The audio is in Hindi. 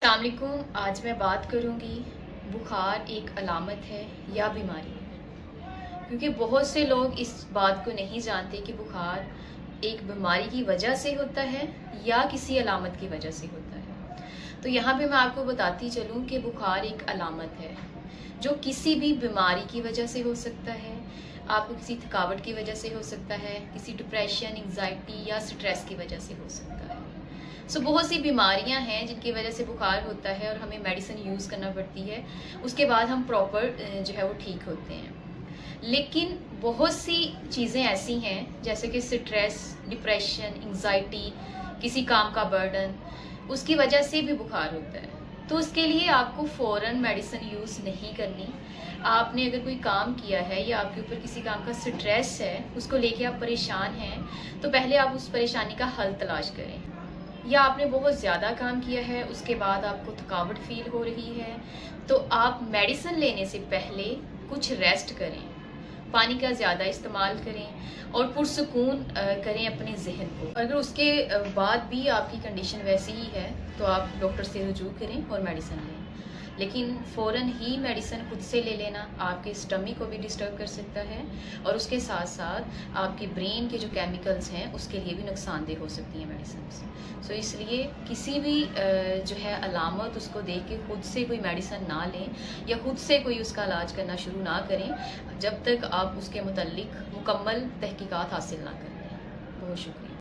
अस्सलाम वालेकुम। आज मैं बात करूंगी बुखार एक अलामत है या बीमारी है, क्योंकि बहुत से लोग इस बात को नहीं जानते कि बुखार एक बीमारी की वजह से होता है या किसी अलामत की वजह से होता है। तो यहाँ पे मैं आपको बताती चलूँ कि बुखार एक अलामत है जो किसी भी बीमारी की वजह से हो सकता है। आपको किसी थकावट की वजह से हो सकता है, किसी डिप्रेशन, एंग्जाइटी या स्ट्रेस की वजह से हो सकता है। बहुत सी बीमारियां हैं जिनकी वजह से बुखार होता है और हमें मेडिसिन यूज़ करना पड़ती है। उसके बाद हम प्रॉपर जो है वो ठीक होते हैं। लेकिन बहुत सी चीज़ें ऐसी हैं जैसे कि स्ट्रेस, डिप्रेशन, एंग्जाइटी, किसी काम का बर्डन, उसकी वजह से भी बुखार होता है। तो उसके लिए आपको फ़ौरन मेडिसिन यूज़ नहीं करनी। आपने अगर कोई काम किया है या आपके ऊपर किसी काम का स्ट्रेस है, उसको लेके आप परेशान हैं, तो पहले आप उस परेशानी का हल तलाश करें। या आपने बहुत ज़्यादा काम किया है, उसके बाद आपको थकावट फील हो रही है, तो आप मेडिसिन लेने से पहले कुछ रेस्ट करें, पानी का ज़्यादा इस्तेमाल करें और पुरसुकून करें अपने जहन को। अगर उसके बाद भी आपकी कंडीशन वैसी ही है तो आप डॉक्टर से रुजू करें और मेडिसिन लें। लेकिन फ़ौरन ही मेडिसिन खुद से ले लेना आपके स्टमक को भी डिस्टर्ब कर सकता है और उसके साथ साथ आपके ब्रेन के जो केमिकल्स हैं उसके लिए भी नुकसानदेह हो सकती हैं मेडिसिन। सो इसलिए किसी भी जो है अलामत उसको देख के खुद से कोई मेडिसिन ना लें या खुद से कोई उसका इलाज करना शुरू ना करें जब तक आप उसके मुतल्लिक मुकम्मल तहकीकात हासिल ना कर लें। बहुत शुक्रिया।